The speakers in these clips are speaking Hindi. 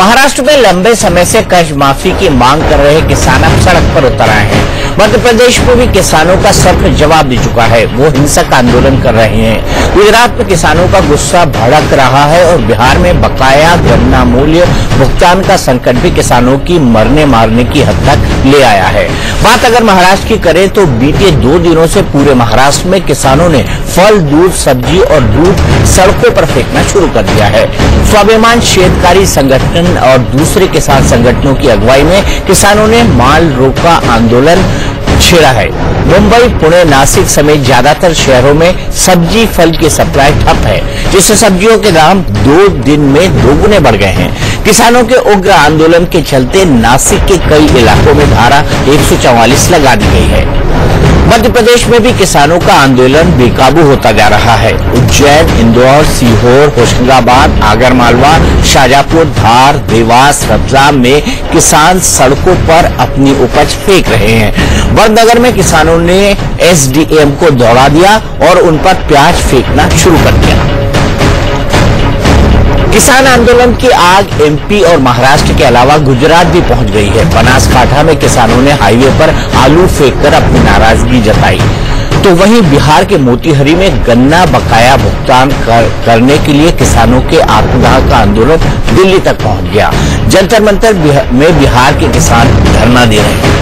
महाराष्ट्र में लंबे समय से कर्ज माफी की मांग कर रहे किसान अब सड़क पर उतर आए हैं। मध्य प्रदेश में भी किसानों का सख्त जवाब दे चुका है। वो हिंसक आंदोलन कर रहे हैं। गुजरात में किसानों का गुस्सा भड़क रहा है और बिहार में बकाया गन्ना मूल्य भुगतान का संकट भी किसानों की मरने मारने की हद तक ले आया है। बात अगर महाराष्ट्र की करें तो बीते 2 दिनों से पूरे महाराष्ट्र में किसानों ने फल, दूध, सब्जी और दूध सड़कों पर फेंकना शुरू कर दिया है। स्वाभिमान शेतकारी संगठन और दूसरे किसान संगठनों की अगुवाई में किसानों ने माल रोका आंदोलन छेड़ा है। मुंबई, पुणे, नासिक समेत ज्यादातर शहरों में सब्जी फल की सप्लाई ठप है, जिससे सब्जियों के दाम 2 दिन में दोगुने बढ़ गए हैं। किसानों के उग्र आंदोलन के चलते नासिक के कई इलाकों में धारा 144 लगा दी गई है। मध्य प्रदेश में भी किसानों का आंदोलन बेकाबू होता जा रहा है। उज्जैन, इंदौर, सीहोर, होशंगाबाद, आगरमालवा, शाजापुर, धार, देवास, रतलाम में किसान सड़कों पर अपनी उपज फेंक रहे हैं। वडनगर में किसानों ने एसडीएम को दौड़ा दिया और उन पर प्याज फेंकना शुरू कर दिया। किसान आंदोलन की आग एमपी और महाराष्ट्र के अलावा गुजरात भी पहुंच गई है। बनासकांठा में किसानों ने हाईवे पर आलू फेंककर अपनी नाराजगी जताई, तो वहीं बिहार के मोतीहारी में गन्ना बकाया भुगतान करने के लिए किसानों के आत्मदाह का आंदोलन दिल्ली तक पहुंच गया। जंतर मंतर में बिहार के किसान धरना दे रहे हैं।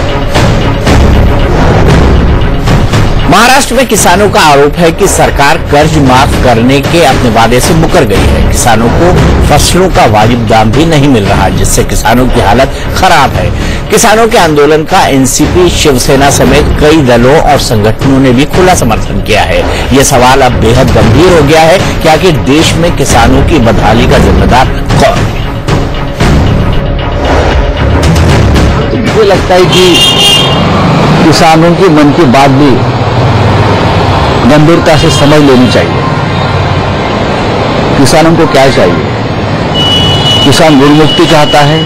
महाराष्ट्र में किसानों का आरोप है कि सरकार कर्ज माफ करने के अपने वादे से मुकर गई है। किसानों को फसलों का वाजिब दाम भी नहीं मिल रहा, जिससे किसानों की हालत खराब है। किसानों के आंदोलन का एनसीपी, शिवसेना समेत कई दलों और संगठनों ने भी खुला समर्थन किया है। ये सवाल अब बेहद गंभीर हो गया है कि आखिर देश में किसानों की बदहाली का जिम्मेदार कौन है। मुझे लगता है कि किसानों के मन की बात भी गंभीरता से समझ लेनी चाहिए। किसानों को क्या चाहिए? किसान ऋण मुक्ति चाहता है,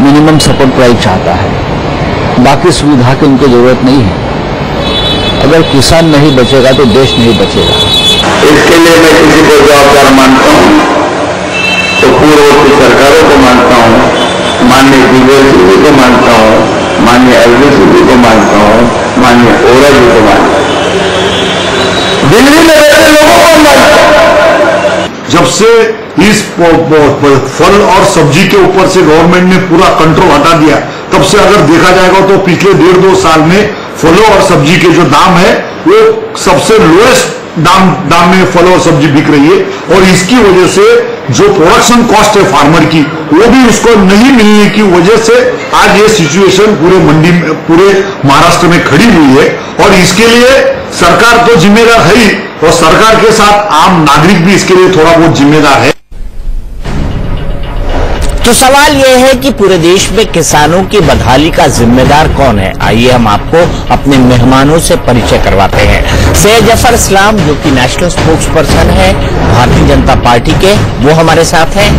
मिनिमम सपोर्ट प्राइस चाहता है, बाकी सुविधा की उनको जरूरत नहीं है। अगर किसान नहीं बचेगा तो देश नहीं बचेगा। इसके लिए मैं किसी को जवाबदार मानता हूं तो पूर्ववर्ती सरकारों को मानता हूं, माननीय डीवीएससी को मानता हूं, माननीय एलवीसी को मानता हूं, माननीय ओरा जी को मानता हूं, दिल्ली में रहते लोगों को मानता हूं। जब से इस फल और सब्जी के ऊपर से गवर्नमेंट ने पूरा कंट्रोल हटा दिया, तब से अगर देखा जाएगा तो पिछले 1.5-2 साल में फलों और सब्जी के जो दाम है वो सबसे लोएस्ट दाम में फल और सब्जी बिक रही है। और इसकी वजह से जो प्रोडक्शन कॉस्ट है फार्मर की, वो भी उसको नहीं मिलने की वजह से आज ये सिचुएशन पूरे मंडी में, पूरे महाराष्ट्र में खड़ी हुई है। और इसके लिए सरकार तो जिम्मेदार है ही, और सरकार के साथ आम नागरिक भी इसके लिए थोड़ा बहुत जिम्मेदार है। तो सवाल यह है कि पूरे देश में किसानों की बदहाली का जिम्मेदार कौन है। आइए हम आपको अपने मेहमानों से परिचय करवाते हैं। सैयद जफर इस्लाम, जो कि नेशनल स्पोक्स पर्सन है भारतीय जनता पार्टी के, वो हमारे साथ हैं।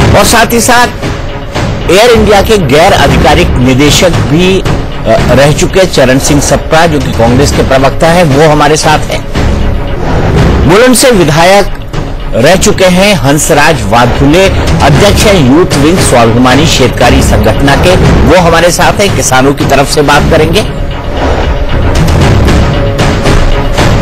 और साथ ही साथ एयर इंडिया के गैर आधिकारिक निदेशक भी रह चुके चरण सिंह सप्रा, जो कि कांग्रेस के प्रवक्ता है, वो हमारे साथ हैं। बुलंद से विधायक रह चुके हैं हंसराज वाधुले, अध्यक्ष हैं यूथ विंग स्वाभिमानी शेतकारी संगठन के, वो हमारे साथ हैं। किसानों की तरफ से बात करेंगे।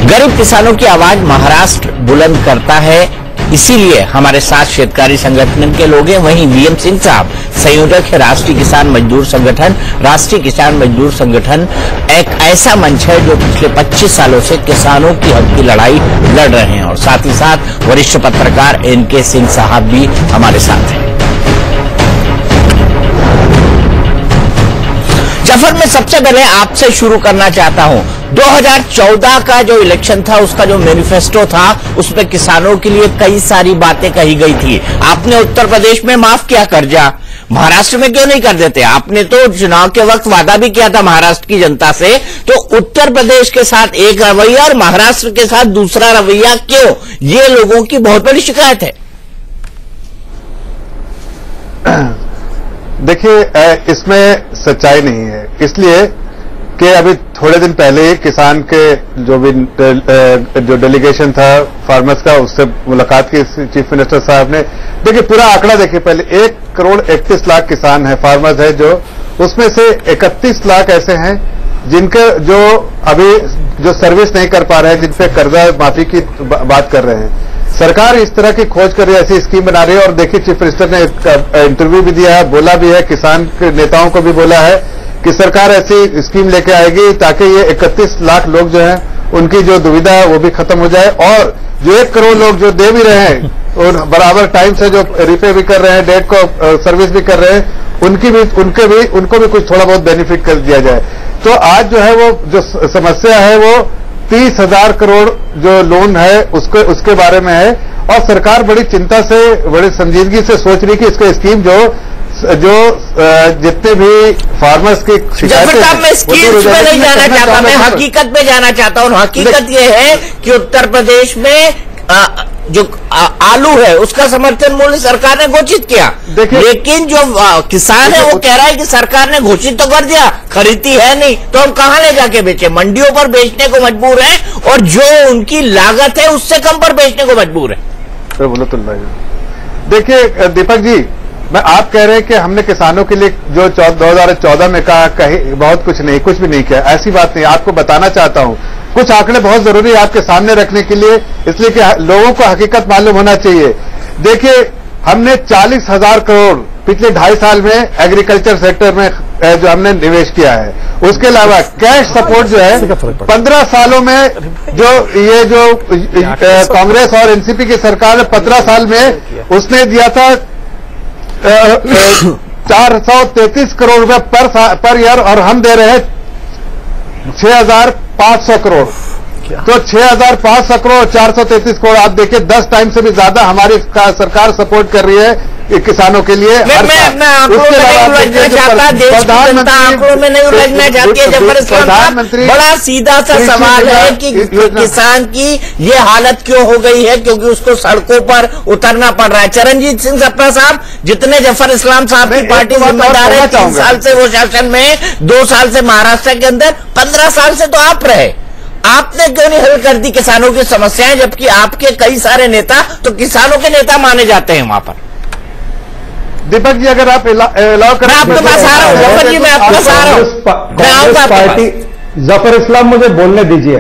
गरीब किसानों की आवाज महाराष्ट्र बुलंद करता है, इसीलिए हमारे साथ शेतकारी संगठन के लोग हैं। वहीं वीएम सिंह साहब संयोजक है राष्ट्रीय किसान मजदूर संगठन। राष्ट्रीय किसान मजदूर संगठन एक ऐसा मंच है जो पिछले 25 सालों से किसानों की हक की लड़ाई लड़ रहे हैं। और साथ ही साथ वरिष्ठ पत्रकार एनके सिंह साहब भी हमारे साथ हैं। जफर, मैं सबसे पहले आपसे शुरू करना चाहता हूं। 2014 का जो इलेक्शन था, उसका जो मैनिफेस्टो था, उसमें किसानों के लिए कई सारी बातें कही गई थी। आपने उत्तर प्रदेश में माफ किया कर्जा, महाराष्ट्र में क्यों नहीं कर देते? आपने तो चुनाव के वक्त वादा भी किया था महाराष्ट्र की जनता से, तो उत्तर प्रदेश के साथ एक रवैया और महाराष्ट्र के साथ दूसरा रवैया क्यों? ये लोगों की बहुत बड़ी शिकायत है। देखिए, इसमें सच्चाई नहीं है। इसलिए कि अभी थोड़े दिन पहले ही किसान के जो डेलीगेशन था फार्मर्स का, उससे मुलाकात की चीफ मिनिस्टर साहब ने। देखिए पूरा आंकड़ा देखिए, पहले 1,31,00,000 किसान है, फार्मर्स है, जो उसमें से 31 लाख ऐसे हैं जिनके जो अभी जो सर्विस नहीं कर पा रहे हैं, जिन पे कर्जा माफी की बात कर रहे हैं। सरकार इस तरह की खोज कर रही है, ऐसी स्कीम बना रही है। और देखिए चीफ मिनिस्टर ने एक इंटरव्यू भी दिया है, बोला भी है, किसान के नेताओं को भी बोला है कि सरकार ऐसी स्कीम लेके आएगी ताकि ये 31 लाख लोग जो हैं उनकी जो दुविधा है वो भी खत्म हो जाए, और जो 1 करोड़ लोग जो दे भी रहे हैं और बराबर टाइम से जो रिपे भी कर रहे हैं, डेट को सर्विस भी कर रहे हैं, उनको भी कुछ थोड़ा बहुत बेनिफिट कर दिया जाए। तो आज जो है वो जो समस्या है वो 30,000 करोड़ जो लोन है उसके बारे में है, और सरकार बड़ी चिंता से, बड़ी संजीदगी से सोच रही कि इसका स्कीम जो जितने भी फार्मर्स की शिकायतें, मैं स्कीम्स में नहीं जाना चाहता, मैं हकीकत में जाना चाहता हूँ। हकीकत यह है कि उत्तर प्रदेश में जो आलू है उसका समर्थन मूल्य सरकार ने घोषित किया, लेकिन जो किसान है वो कह रहा है कि सरकार ने घोषित तो कर दिया, खरीदती है नहीं, तो हम कहां ले जाके बेचे? मंडियों पर बेचने को मजबूर है, और जो उनकी लागत है उससे कम पर बेचने को मजबूर है। बोलो तो देखिए दीपक जी, आप कह रहे हैं कि हमने किसानों के लिए जो 2014 में कहा बहुत कुछ भी नहीं किया। ऐसी बात नहीं, आपको बताना चाहता हूं कुछ आंकड़े बहुत जरूरी है आपके सामने रखने के लिए, इसलिए कि लोगों को हकीकत मालूम होना चाहिए। देखिए हमने 40,000 करोड़ पिछले 2.5 साल में एग्रीकल्चर सेक्टर में जो हमने निवेश किया है, उसके अलावा कैश सपोर्ट जो है 15 सालों में जो कांग्रेस और एनसीपी की सरकार ने 15 साल में उसने दिया था 433 करोड़ रुपए पर ईयर, और हम दे रहे हैं 6,500 करोड़। तो 6,500 करोड़, 433 करोड़, आप देखिए 10 टाइम से भी ज्यादा हमारी सरकार सपोर्ट कर रही है किसानों के लिए। मैं आंकड़ों में नहीं उलझना चाहता, देश की जनता आंकड़ों में नहीं उलझना चाहती है। जफर इस्लाम साहब, बड़ा सीधा सा सवाल है कि किसान की ये हालत क्यों हो गई है, क्योंकि उसको सड़कों पर उतरना पड़ रहा है। चरणजीत सिंह सप्रा साहब, जितने जफर इस्लाम साहब की पार्टी जिम्मेदार है, 3 साल से वो शासन में, 2 साल से महाराष्ट्र के अंदर, 15 साल से तो आप रहे, आपने क्यों नहीं हल कर दी किसानों की समस्याएं, जबकि आपके कई सारे नेता तो किसानों के नेता माने जाते हैं वहां पर? दीपक जी अगर आप अलाउ करें, मैं आपके पास आ रहा हूं जफर जी, मैं आपके पास आ रहा हूं। कांग्रेस पार्टी, जफर इस्लाम मुझे बोलने दीजिए।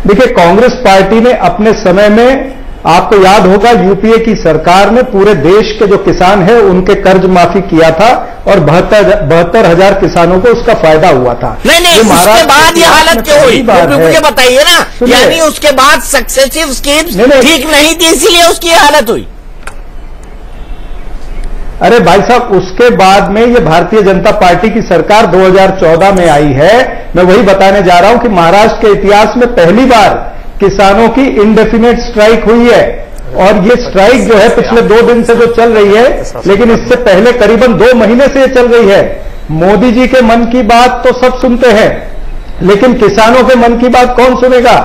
देखिए कांग्रेस पार्टी ने अपने समय में, आपको याद होगा, यूपीए की सरकार ने पूरे देश के जो किसान हैं उनके कर्ज माफी किया था, और 72,000 किसानों को उसका फायदा हुआ था। नहीं, उसके बाद ये हालत क्यों हुई, मुझे बताइए ना। यानी उसके बाद सक्सेसिव स्कीम्स ठीक नहीं थी, इसीलिए उसकी हालत हुई। अरे भाई साहब, उसके बाद में ये भारतीय जनता पार्टी की सरकार 2014 में आई है। मैं वही बताने जा रहा हूं कि महाराष्ट्र के इतिहास में पहली बार किसानों की इंडेफिनेट स्ट्राइक हुई है, और ये स्ट्राइक जो है पिछले 2 दिन से जो चल रही है, लेकिन इससे पहले करीबन 2 महीने से ये चल रही है। मोदी जी के मन की बात तो सब सुनते हैं, लेकिन किसानों के मन की बात कौन सुनेगा?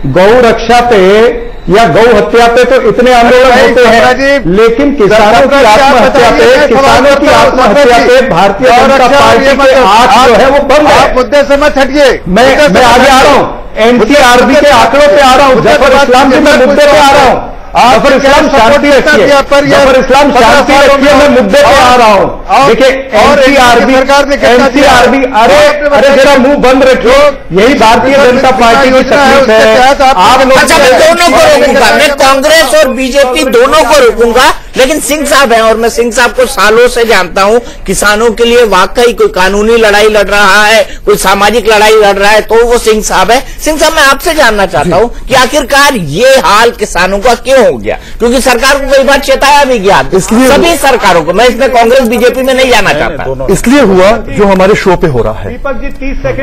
गौ रक्षा पे या गौ हत्या पे तो इतने आंदोलन होते हैं, लेकिन किसानों की आत्महत्या पे, भारतीय जनता पार्टी के आंख जो है वो बंद है। मुद्दे से मत हटिए, मैं आगे आ रहा हूं, एनसीआरबी के आंकड़ों पे आ रहा हूं। जफर इस्लाम जी, मैं मुद्दे पे आ रहा हूं। जफर इस्लाम शांति रखिए, जफर इस्लाम शांति रखिए, मैं मुद्दे पे आ रहा हूं। देखिए एनसीआरबी, अरे जरा मुंह बंद रखिए, यही भारतीय जनता पार्टी की तकलीफ है। आप लोग, अच्छा, मैं दोनों को रोकूंगा, मैं कांग्रेस और बीजेपी दोनों को रोकूंगा, लेकिन सिंह साहब हैं, और मैं सिंह साहब को सालों से जानता हूं, किसानों के लिए वाकई कोई कानूनी लड़ाई लड़ रहा है, कोई सामाजिक लड़ाई लड़ रहा है, तो वो सिंह साहब है। सिंह साहब, मैं आपसे जानना चाहता हूं कि आखिरकार ये हाल किसानों का क्यों हो गया, क्योंकि सरकार को कई बार चेताया भी गया, सभी सरकारों को, मैं इसमें कांग्रेस बीजेपी में नहीं जाना चाहता। इसलिए हुआ जो हमारे शो पे हो रहा है,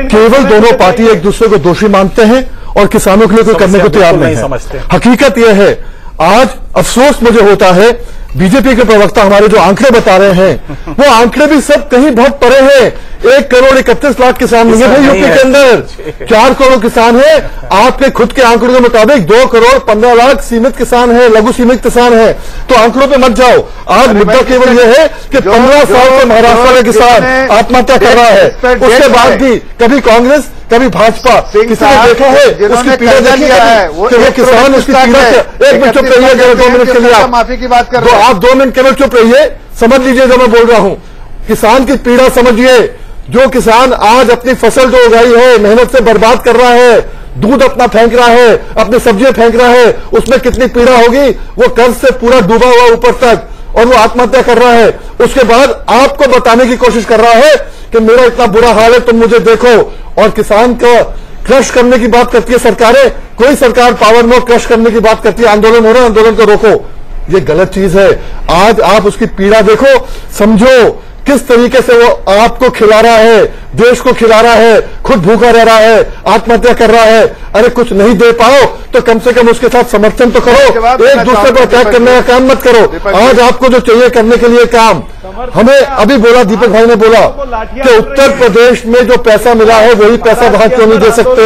केवल दोनों पार्टी एक दूसरे को दोषी मानते हैं और किसानों के लिए कोई करने को तैयार नहीं है। हकीकत यह है, आज अफसोस मुझे होता है, बीजेपी के प्रवक्ता हमारे जो आंकड़े बता रहे हैं, वो आंकड़े भी सब कहीं बहुत परे हैं। 1 करोड़ 31 लाख किसान नहीं है भाई यूपी के अंदर, 4 करोड़ किसान है। आपके खुद के आंकड़ों के मुताबिक 2 करोड़ 15 लाख सीमित किसान है, लघु सीमित किसान है। तो आंकड़ों पे मत जाओ। आज मुद्दा केवल यह है कि 15 साल से महाराष्ट्र का किसान आत्महत्या कर रहा है, उसके बाद भी कभी कांग्रेस कभी भाजपा, किसी ने देखा है उसकी पीड़ा देखी है कि वो किसान उसकी पीड़ा से। एक मिनट चुप रहिए, 2 मिनट के लिए आप माफी की बात कर रहे हैं। आप 2 मिनट केवल चुप रहिए, समझ लीजिए जो मैं बोल रहा हूं। किसान की पीड़ा समझिए। जो किसान आज अपनी फसल जो उगाई है मेहनत से बर्बाद कर रहा है, दूध अपना फेंक रहा है, अपनी सब्जियां फेंक रहा है, उसमें कितनी पीड़ा होगी। वो कर्ज से पूरा डूबा हुआ ऊपर तक, और वो आत्महत्या कर रहा है। उसके बाद आपको बताने की कोशिश कर रहा है कि मेरा इतना बुरा हाल है, तुम मुझे देखो। और किसान को क्रश करने की बात करती है सरकारें। कोई सरकार पावर में क्रश करने की बात करती है, आंदोलन हो रहा है, आंदोलन को रोको। ये गलत चीज है। आज आप उसकी पीड़ा देखो, समझो किस तरीके से वो आपको खिला रहा है, देश को खिला रहा है, खुद भूखा रह रहा है, आत्महत्या कर रहा है। अरे कुछ नहीं दे पाओ तो कम से कम उसके साथ समर्थन तो करो, एक दूसरे को अटैक करने का काम मत करो। आज आपको जो चाहिए करने के लिए काम, हमें अभी बोला दीपक भाई ने बोला कि उत्तर प्रदेश में जो पैसा मिला है वही पैसा वहां क्यों नहीं दे सकते।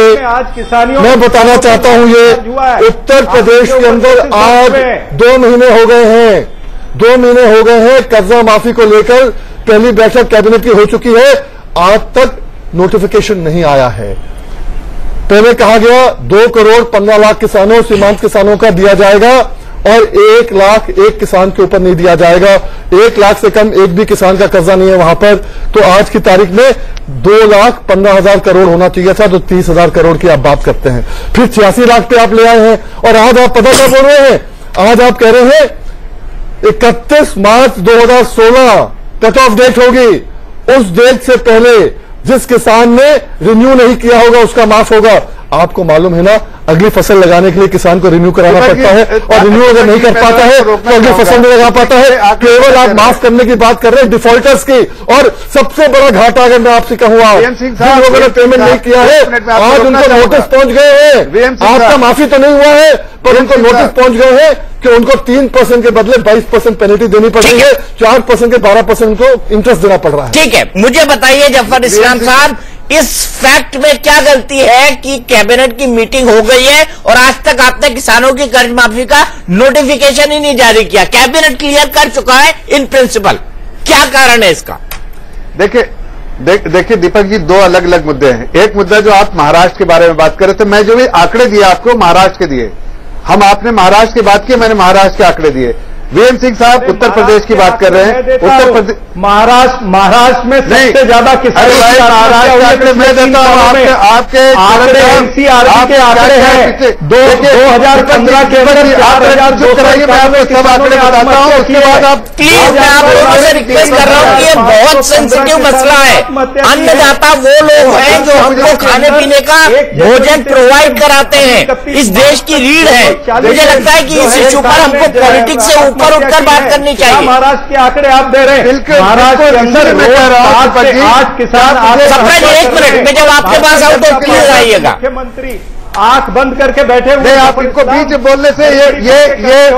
मैं बताना चाहता हूं, ये उत्तर प्रदेश के अंदर आज 2 महीने हो गए हैं, 2 महीने हो गए हैं कर्जा माफी को लेकर पहली बैठक कैबिनेट की हो चुकी है, आज तक नोटिफिकेशन नहीं आया है। पहले कहा गया 2 करोड़ 15 लाख किसानों, सीमांत किसानों का दिया जाएगा और 1 लाख एक किसान के ऊपर नहीं दिया जाएगा। 1 लाख से कम एक भी किसान का कर्जा नहीं है वहां पर। तो आज की तारीख में 2,15,000 करोड़ होना चाहिए था, तो 30,000 करोड़ की आप बात करते हैं। फिर 86 लाख पे आप ले आए हैं और आज आप पता क्या बोल रहे हैं। आज आप कह रहे हैं 31 मार्च 2016 कट ऑफ डेट होगी। उस डेट से पहले जिस किसान ने रिन्यू नहीं किया होगा उसका माफ होगा। आपको मालूम है ना, अगली फसल लगाने के लिए किसान को रिन्यू कराना पड़ता है, और रिन्यू अगर नहीं कर पाता है तो अगली फसल नहीं लगा पाता है। केवल आप माफ करने की बात कर रहे हैं डिफॉल्टर्स की। और सबसे बड़ा घाटा अगर मैं आपसे कहूंगा, जिन लोगों ने पेमेंट नहीं किया है आज उनको नोटिस पहुंच गए हैं। आपका माफी तो नहीं हुआ है पर उनको नोटिस पहुंच गए हैं कि उनको 3% के बदले 22% पेनल्टी देनी पड़ रही है, 4% के 12% को इंटरेस्ट देना पड़ रहा है। ठीक है, मुझे बताइए जफर इस्लाम साहब, इस फैक्ट में क्या गलती है कि कैबिनेट की मीटिंग हो गई है और आज तक आपने किसानों की कर्ज माफी का नोटिफिकेशन ही नहीं जारी किया। कैबिनेट क्लियर कर चुका है इन प्रिंसिपल, क्या कारण है इसका? देखिए दीपक जी, 2 अलग अलग मुद्दे हैं। एक मुद्दा जो आप महाराष्ट्र के बारे में बात कर रहे थे, मैं जो भी आंकड़े दिए आपको महाराष्ट्र के दिए, हम आपने महाराष्ट्र की बात की, मैंने महाराष्ट्र के आंकड़े दिए। वीएम सिंह साहब उत्तर प्रदेश की बात कर रहे हैं। उत्तर प्रदेश महाराष्ट्र में सबसे ज्यादा किसान महाराष्ट्र मैं देता हूँ आपके एनसीआरबी के आंकड़े हैं 2015 के अंदर 4,200 कराइए, मैं आपको सब आंकड़े बताता हूँ। उसके बाद आप प्लीज, मैं आप लोगों से रिक्वेस्ट कर रहा हूँ कि ये बहुत सेंसिटिव मसला है। अन्नदाता वो लोग हैं जो हमको खाने पीने का भोजन प्रोवाइड कराते हैं, इस देश की रीढ़ है। मुझे लगता है कि इस इश्यू पर हमको पॉलिटिक्स से ऊपर उठकर बात करनी चाहिए। महाराष्ट्र के आंकड़े आप दे रहे हैं, महाराष्ट्र के अंदर 8 किसान। एक मिनट, मैं जब आपके पास आऊं तो प्लीज आइएगा। मुख्यमंत्री आंख बंद करके बैठे हुए, आप इनको बीच बोलने से ये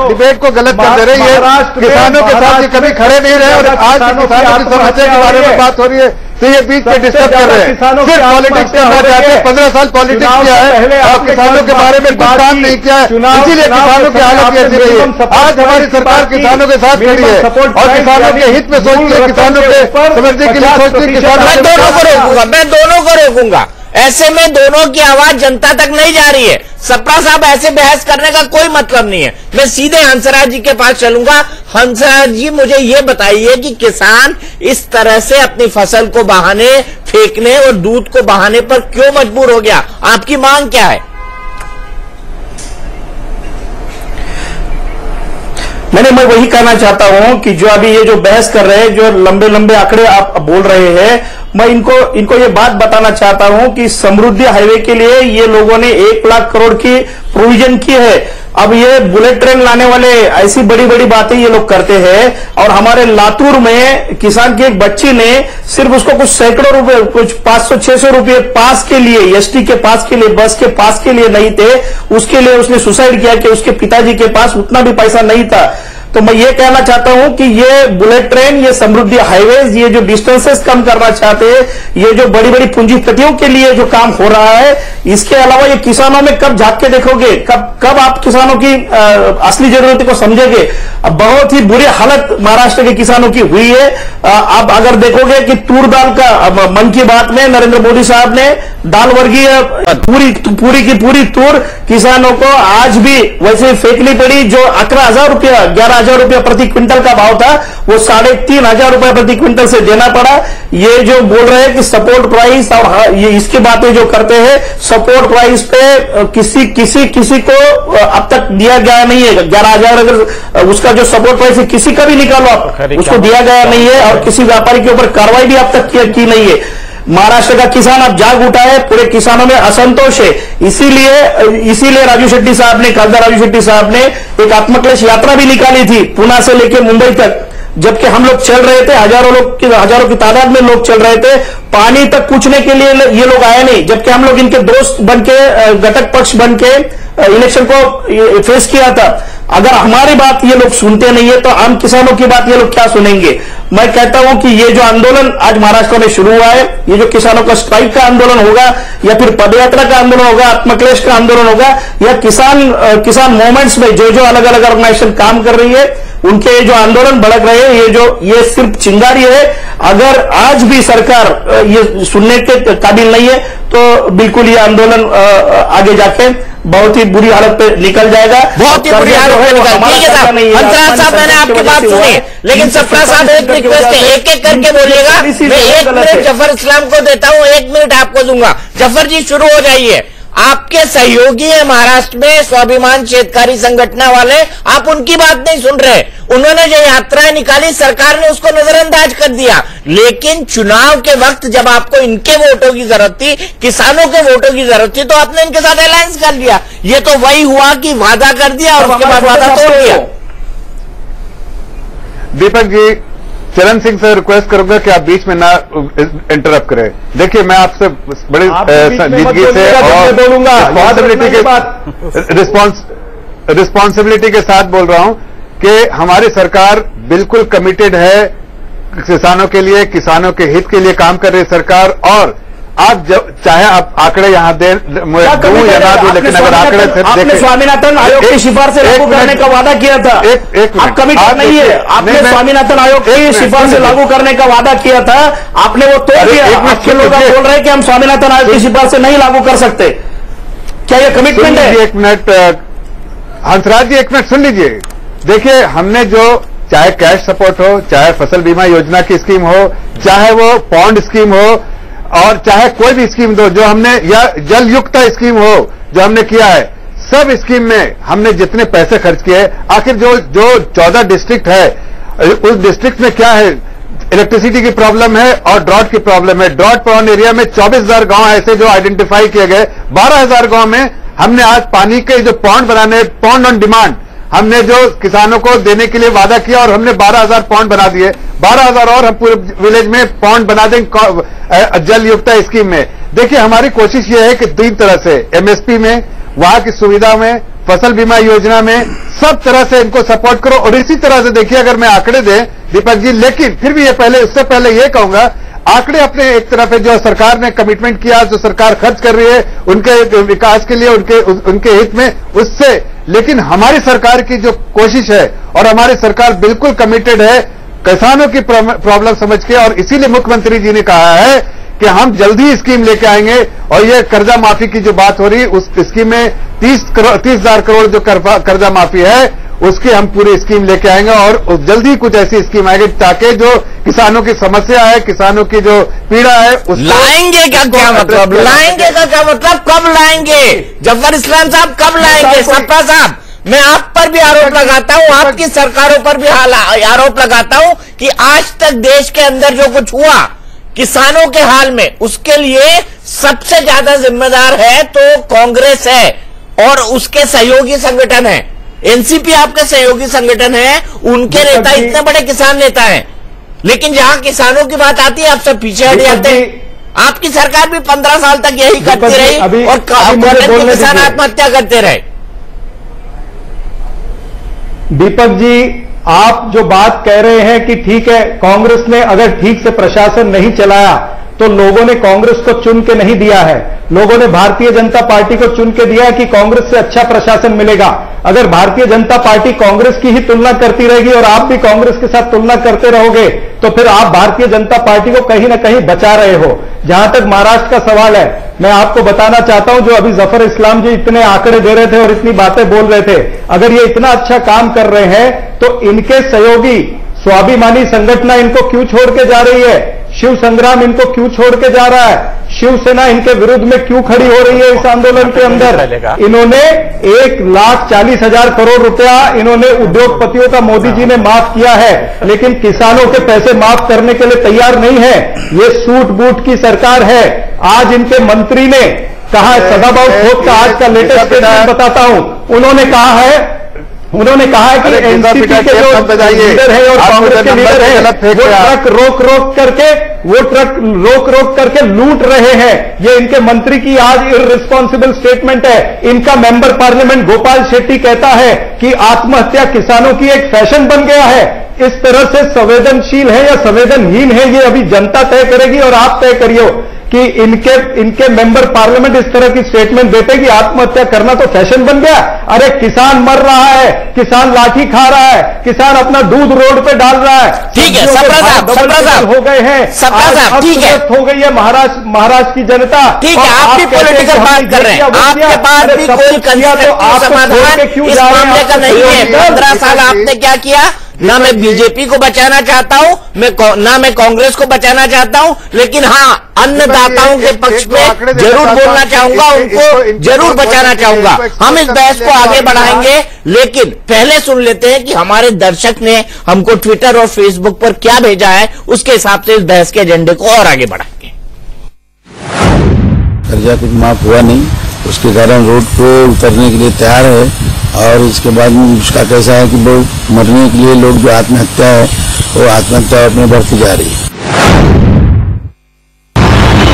डिबेट को गलत कर दे रहे हैं। ये किसानों के साथ कभी खड़े नहीं रहे और आज किसानों की समस्या के बारे में बात हो रही है तो ये बीच में डिस्टर्ब कर रहे हैं। सिर्फ पॉलिटिक्स करना चाहते हैं। 15 साल पॉलिटिक्स किया है और किसानों के बारे में कुछ काम नहीं किया है, इसीलिए किसानों की हालत ऐसी रही है। आज हमारी सरकार किसानों के साथ खड़ी है और किसानों के हित में सोचती है, किसानों के समझने के लिए सोचती है। मैं दोनों को रोकूंगा। ऐसे में दोनों की आवाज जनता तक नहीं जा रही है। सप्रा साहब, ऐसे बहस करने का कोई मतलब नहीं है। मैं सीधे हंसराज जी के पास चलूंगा। हंसराज जी, मुझे ये बताइए कि किसान इस तरह से अपनी फसल को बहाने, फेंकने और दूध को बहाने पर क्यों मजबूर हो गया? आपकी मांग क्या है? मैं वही कहना चाहता हूं कि जो अभी ये जो बहस कर रहे हैं, जो लंबे लंबे आंकड़े आप बोल रहे हैं, मैं इनको ये बात बताना चाहता हूं कि समृद्धि हाईवे के लिए ये लोगों ने 1 लाख करोड़ की प्रोविजन की है। अब ये बुलेट ट्रेन लाने वाले ऐसी बड़ी बड़ी बातें ये लोग करते हैं। और हमारे लातूर में किसान की एक बच्ची ने सिर्फ उसको कुछ सैकड़ों रुपए, कुछ 500-600 रुपए पास के लिए, एसटी के पास के लिए, बस के पास के लिए नहीं थे, उसके लिए उसने सुसाइड किया कि उसके पिताजी के पास उतना भी पैसा नहीं था। तो मैं ये कहना चाहता हूं कि ये बुलेट ट्रेन, ये समृद्धि हाईवेज, ये जो डिस्टेंसेस कम करना चाहते हैं, ये जो बड़ी बड़ी पूंजीपतियों के लिए जो काम हो रहा है, इसके अलावा ये किसानों में कब झांक के देखोगे, कब आप किसानों की असली जरूरत को समझेंगे। बहुत ही बुरी हालत महाराष्ट्र के किसानों की हुई है। आप अगर देखोगे कि तूर दाल का मन की बात में नरेंद्र मोदी साहब ने दाल वर्गीय पूरी की पूरी तूर किसानों को आज भी वैसे फेंकनी पड़ी। जो 11,000 रुपया 11,000 रुपया प्रति क्विंटल का भाव था, वो 3,500 रुपया प्रति क्विंटल से देना पड़ा। ये जो बोल रहे हैं कि सपोर्ट प्राइस, और ये इसकी बातें जो करते हैं, सपोर्ट प्राइस पे किसी को अब तक दिया गया नहीं है। 11,000 अगर उसका जो सपोर्ट प्राइस है, किसी का भी निकालो आप, उसको दिया गया नहीं है, और किसी व्यापारी के ऊपर कार्रवाई भी अब तक की नहीं है। महाराष्ट्र का किसान अब जाग उठा है, पूरे किसानों में असंतोष है। इसीलिए राजू शेट्टी साहब ने, खासदार राजू शेट्टी साहब ने एक आत्मक्लेश यात्रा भी निकाली थी, पुणे से लेकर मुंबई तक। जबकि हम लोग चल रहे थे, हजारों की तादाद में लोग चल रहे थे, पानी तक पूछने के लिए ये लोग आए नहीं। जबकि हम लोग इनके दोस्त बनके, घटक पक्ष बनके इलेक्शन को फेस किया था। अगर हमारी बात ये लोग सुनते नहीं है, तो आम किसानों की बात ये लोग क्या सुनेंगे। मैं कहता हूं कि ये जो आंदोलन आज महाराष्ट्र में शुरू हुआ है, ये जो किसानों का स्ट्राइक का आंदोलन होगा, या फिर पदयात्रा का आंदोलन होगा, आत्मक्लेश का आंदोलन होगा, या किसान मूवमेंट्स में जो अलग अलग ऑर्गेनाइजेशन काम कर रही है, उनके जो आंदोलन भड़क रहे हैं, ये सिर्फ चिंगारी है। अगर आज भी सरकार ये सुनने के काबिल नहीं है, तो बिल्कुल ये आंदोलन आगे जाके बहुत ही बुरी हालत पे निकल जाएगा। बहुत ही बुरी हालत पे निकल। ठीक है साहब, हंसराज साहब, मैंने आपकी बात सुनी, लेकिन सफरा साहब एक रिक्वेस्ट है, एक एक करके बोलिएगा। मैं 1 मिनट जफर इस्लाम को देता हूं, 1 मिनट आपको दूंगा। जफर जी शुरू हो जाइए। आपके सहयोगी है महाराष्ट्र में, स्वाभिमान शेतकारी संगठन वाले, आप उनकी बात नहीं सुन रहे। उन्होंने जो यात्राएं निकाली, सरकार ने उसको नजरअंदाज कर दिया। लेकिन चुनाव के वक्त जब आपको इनके वोटों की जरूरत थी, किसानों के वोटों की जरूरत थी, तो आपने इनके साथ अलायंस कर लिया। ये तो वही हुआ कि वादा कर दिया और उसके बाद वादा तोड़ दिया। दीपक जी, चरण सिंह से रिक्वेस्ट करूंगा कि आप बीच में ना इंटरप्ट करें। देखिए, मैं आपसे बड़ी संजीदगी से और रिस्पॉन्सिबिलिटी के साथ बोल रहा हूं कि हमारी सरकार बिल्कुल कमिटेड है किसानों के लिए, किसानों के हित के लिए काम कर रही सरकार। और आप चाहे आप आंकड़े यहां दूं या ना दूं, लेकिन अगर आंकड़े आपने स्वामीनाथन आयोग की सिफारिश से लागू करने का वादा किया था। आप कमिटेड नहीं है। आपने स्वामीनाथन आयोग की सिफारिश से लागू करने का वादा किया था, आपने वो तोड़ दिया। आपके लोग बोल रहे हैं कि हम स्वामीनाथन आयोग की सिफारिश से नहीं लागू कर सकते। क्या ये कमिटमेंट है? 1 मिनट हंसराज जी, 1 मिनट सुन लीजिए। देखिए, हमने जो चाहे कैश सपोर्ट हो, चाहे फसल बीमा योजना की स्कीम हो, चाहे वो पॉन्ड स्कीम हो, और चाहे कोई भी स्कीम दो जो हमने, या जल युक्त स्कीम हो जो हमने किया है, सब स्कीम में हमने जितने पैसे खर्च किए, आखिर जो 14 डिस्ट्रिक्ट है, उस डिस्ट्रिक्ट में क्या है, इलेक्ट्रिसिटी की प्रॉब्लम है और ड्रॉट की प्रॉब्लम है। ड्रॉट प्रोन एरिया में 24,000 गांव ऐसे जो आइडेंटिफाई किए गए, 12,000 गांव में हमने आज पानी के जो पॉन्ड बनाने, पॉन्ड ऑन डिमांड, हमने जो किसानों को देने के लिए वादा किया, और हमने 12,000 पॉन्ड बना दिए। 12,000 और हम पूरे विलेज में पॉन्ड बना देंगे जल युक्त स्कीम में। देखिए, हमारी कोशिश ये है कि 3 तरह से एमएसपी में, वहां की सुविधा में, फसल बीमा योजना में, सब तरह से इनको सपोर्ट करो। और इसी तरह से देखिए, अगर मैं आंकड़े दें दीपक जी, लेकिन फिर भी उससे पहले ये कहूंगा, आंकड़े अपने एक तरफ है, जो सरकार ने कमिटमेंट किया, जो सरकार खर्च कर रही है उनके विकास के लिए, उनके हित में, उससे। लेकिन हमारी सरकार की जो कोशिश है, और हमारी सरकार बिल्कुल कमिटेड है किसानों की प्रॉब्लम समझ के, और इसीलिए मुख्यमंत्री जी ने कहा है कि हम जल्दी स्कीम लेके आएंगे। और ये कर्जा माफी की जो बात हो रही, उस स्कीम में 30,000 करोड़ जो कर्जा माफी है, उसकी हम पूरी स्कीम लेके आएंगे, और जल्दी कुछ ऐसी स्कीम आएगी ताकि जो किसानों की समस्या है, किसानों की जो पीड़ा है, लाएंगे का क्या मतलब? लाएंगे का क्या मतलब? कब लाएंगे? जफर इस्लाम साहब कब लाएंगे? सप्ताह साहब, मैं आप पर भी आरोप लगाता हूं, आपकी सरकारों पर भी आरोप लगाता हूं कि आज तक देश के अंदर जो कुछ हुआ किसानों के हाल में, उसके लिए सबसे ज्यादा जिम्मेदार है तो कांग्रेस है और उसके सहयोगी संगठन है। एनसीपी आपके सहयोगी संगठन है, उनके नेता इतने बड़े किसान नेता हैं, लेकिन जहां किसानों की बात आती है आप सब पीछे हट जाते हैं। आपकी सरकार भी 15 साल तक यही करती रही और किसान आत्महत्या करते रहे। दीपक जी, आप जो बात कह रहे हैं कि ठीक है, कांग्रेस ने अगर ठीक से प्रशासन नहीं चलाया तो लोगों ने कांग्रेस को चुन के नहीं दिया है, लोगों ने भारतीय जनता पार्टी को चुन के दिया है कि कांग्रेस से अच्छा प्रशासन मिलेगा। अगर भारतीय जनता पार्टी कांग्रेस की ही तुलना करती रहेगी और आप भी कांग्रेस के साथ तुलना करते रहोगे तो फिर आप भारतीय जनता पार्टी को कहीं ना कहीं बचा रहे हो। जहां तक महाराष्ट्र का सवाल है, मैं आपको बताना चाहता हूं, जो अभी जफर इस्लाम जी इतने आंकड़े दे रहे थे और इतनी बातें बोल रहे थे, अगर ये इतना अच्छा काम कर रहे हैं तो इनके सहयोगी स्वाभिमानी संगठन इनको क्यों छोड़ के जा रही है? शिव संग्राम इनको क्यों छोड़ के जा रहा है? शिवसेना इनके विरुद्ध में क्यों खड़ी हो रही है इस आंदोलन के अंदर? इन्होंने 1,40,000 करोड़ रुपया इन्होंने उद्योगपतियों का मोदी जी ने माफ किया है, लेकिन किसानों के पैसे माफ करने के लिए तैयार नहीं है। ये सूट बूट की सरकार है। आज इनके मंत्री ने कहा, सदाभाऊ खोत का आज का लेटेस्ट स्टेटमेंट बताता हूं, उन्होंने कहा है कि एनसीपी के जो लीडर है और कांग्रेस के लीडर है वो ट्रक रोक रोक करके लूट रहे हैं। ये इनके मंत्री की आज इररिस्पॉन्सिबल स्टेटमेंट है। इनका मेंबर पार्लियामेंट गोपाल शेट्टी कहता है कि आत्महत्या किसानों की एक फैशन बन गया है। इस तरह से संवेदनशील है या संवेदनहीन है, ये अभी जनता तय करेगी और आप तय करियो कि इनके मेंबर पार्लियामेंट इस तरह की स्टेटमेंट देते कि आत्महत्या करना तो फैशन बन गया। अरे किसान मर रहा है, किसान लाठी खा रहा है, किसान अपना दूध रोड पे डाल रहा है। ठीक है, साहब हो गए हैं, ठीक है, हो गई है महाराष्ट्र की जनता। ठीक है, आप भी पॉलिटिकल बात कर रहे हैं, आपके पास भी कोई कंस्ट्रक्टिव समाधान इस मामले का नहीं है। 15 साल आपने क्या किया? ना मैं बीजेपी को बचाना चाहता हूं, ना मैं कांग्रेस को बचाना चाहता हूं, लेकिन हाँ, अन्नदाताओं के पक्ष में जरूर बोलना चाहूंगा, उनको जरूर बचाना चाहूंगा। हम इस बहस को आगे बढ़ाएंगे, लेकिन पहले सुन लेते हैं कि हमारे दर्शक ने हमको ट्विटर और फेसबुक पर क्या भेजा है, उसके हिसाब से इस बहस के एजेंडे को और आगे बढ़ाएंगे। कर्जा कुछ माफ हुआ नहीं, उसके कारण रोड पे उतरने के लिए तैयार है। और इसके बाद उसका कैसा है कि वो मरने के लिए लोग जो आत्महत्या है वो आत्महत्या अपने बढ़ती जा रही है।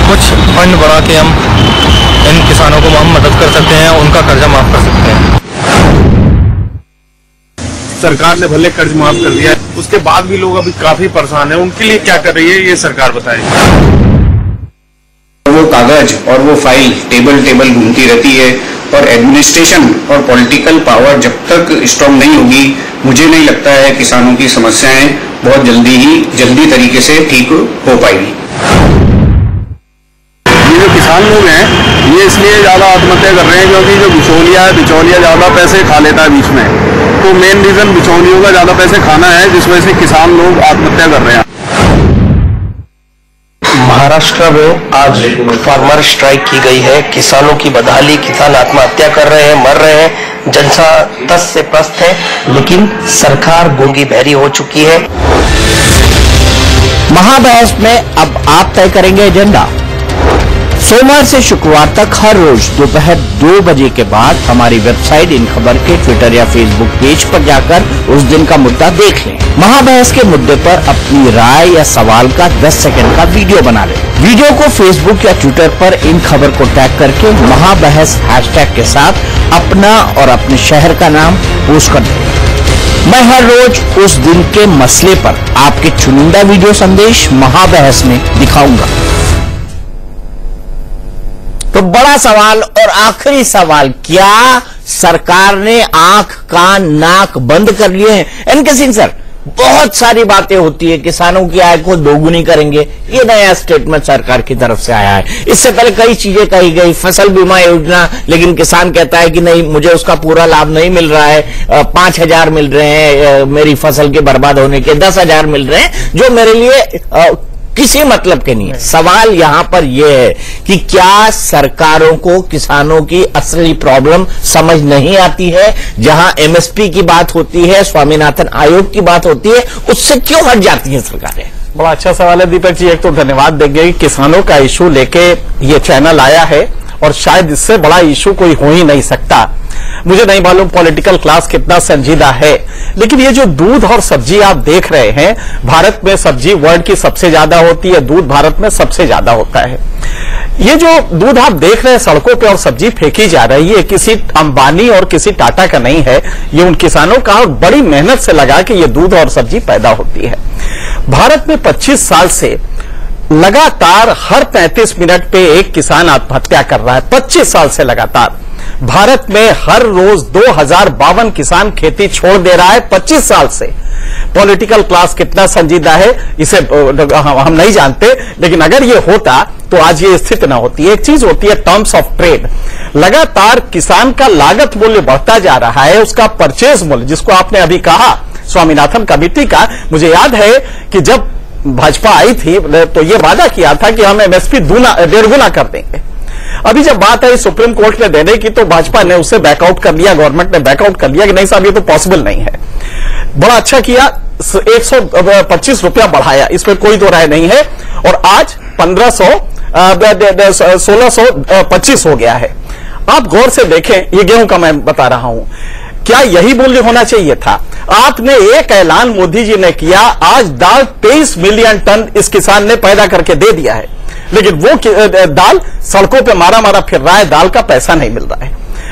कुछ फंड बढ़ा के हम इन किसानों को हम मदद कर सकते हैं, उनका कर्जा माफ कर सकते हैं। सरकार ने भले कर्ज माफ कर दिया है, उसके बाद भी लोग अभी काफी परेशान हैं। उनके लिए क्या कर रही है ये सरकार बताएगी। वो कागज और वो फाइल टेबल घूमती रहती है और एडमिनिस्ट्रेशन और पॉलिटिकल पावर जब तक स्ट्रांग नहीं होगी, मुझे नहीं लगता है किसानों की समस्याएं बहुत जल्दी तरीके से ठीक हो पाएगी। ये जो किसान लोग हैं ये इसलिए ज्यादा आत्महत्या कर रहे हैं क्योंकि जो बिचौलिया ज्यादा पैसे खा लेता है बीच में, तो मेन रीजन बिचौलियों का ज्यादा पैसे खाना है, जिस वजह से किसान लोग आत्महत्या कर रहे हैं। महाराष्ट्र में आज फार्मर स्ट्राइक की गई है, किसानों की बदहाली, किसान आत्महत्या कर रहे हैं, मर रहे हैं, जनता तस से पस्त है, लेकिन सरकार गूंगी बहरी हो चुकी है। महाबहस में अब आप तय करेंगे एजेंडा। सोमवार से शुक्रवार तक हर रोज दोपहर 2 बजे के बाद हमारी वेबसाइट इन खबर के ट्विटर या फेसबुक पेज पर जाकर उस दिन का मुद्दा देख लें। महाबहस के मुद्दे पर अपनी राय या सवाल का 10 सेकंड का वीडियो बना लें। वीडियो को फेसबुक या ट्विटर पर इन खबर को टैग करके महाबहस हैशटैग के साथ अपना और अपने शहर का नाम पोस्ट कर दें। मैं हर रोज उस दिन के मसले पर आपके चुनिंदा वीडियो संदेश महाबहस में दिखाऊंगा। तो बड़ा सवाल और आखिरी सवाल, क्या सरकार ने आंख कान नाक बंद कर लिए हैं? एनके सिंह सर, बहुत सारी बातें होती है, किसानों की आय को दोगुनी करेंगे, ये नया स्टेटमेंट सरकार की तरफ से आया है। इससे पहले कई चीजें कही गई, फसल बीमा योजना, लेकिन किसान कहता है कि नहीं, मुझे उसका पूरा लाभ नहीं मिल रहा है। 5,000 मिल रहे हैं मेरी फसल के बर्बाद होने के, 10,000 मिल रहे हैं, जो मेरे लिए किसी मतलब के नहीं है। सवाल यहां पर यह है कि क्या सरकारों को किसानों की असली प्रॉब्लम समझ नहीं आती है? जहां एमएसपी की बात होती है, स्वामीनाथन आयोग की बात होती है, उससे क्यों हट जाती है सरकारें? बड़ा अच्छा सवाल है दीपक जी। एक तो धन्यवाद देंगे कि किसानों का इशू लेके ये चैनल आया है, और शायद इससे बड़ा इशू कोई हो ही नहीं सकता। मुझे नहीं मालूम पॉलिटिकल क्लास कितना संजीदा है, लेकिन ये जो दूध और सब्जी आप देख रहे हैं, भारत में सब्जी वर्ल्ड की सबसे ज्यादा होती है, दूध भारत में सबसे ज्यादा होता है। ये जो दूध आप देख रहे हैं सड़कों पे और सब्जी फेंकी जा रही है, किसी अंबानी और किसी टाटा का नहीं है, ये उन किसानों का और बड़ी मेहनत से लगा कि ये दूध और सब्जी पैदा होती है। भारत में 25 साल से लगातार हर 35 मिनट पे एक किसान आत्महत्या कर रहा है। 25 साल से लगातार भारत में हर रोज 2052 किसान खेती छोड़ दे रहा है 25 साल से। पॉलिटिकल क्लास कितना संजीदा है इसे हम नहीं जानते, लेकिन अगर ये होता तो आज ये स्थिति ना होती। एक चीज होती है टर्म्स ऑफ ट्रेड, लगातार किसान का लागत मूल्य बढ़ता जा रहा है, उसका परचेज मूल्य जिसको आपने अभी कहा स्वामीनाथन कमेटी का, मुझे याद है कि जब भाजपा आई थी तो ये वादा किया था कि हम एमएसपी 1.5 गुना कर देंगे। अभी जब बात आई सुप्रीम कोर्ट में देने की तो भाजपा ने उससे बैकआउट कर लिया, गवर्नमेंट ने बैकआउट कर लिया कि नहीं साहब ये तो पॉसिबल नहीं है। बड़ा अच्छा किया, 125 रुपया बढ़ाया, इसमें कोई दो राय नहीं है, और आज 1625 हो गया है। आप गौर से देखें, ये गेहूं का मैं बता रहा हूं, क्या यही मूल्य होना चाहिए था? आपने एक ऐलान मोदी जी ने किया, आज दाल 23 मिलियन टन इस किसान ने पैदा करके दे दिया है, लेकिन वो दाल सड़कों पे मारा फिर रहा है, दाल का पैसा नहीं मिल रहा है।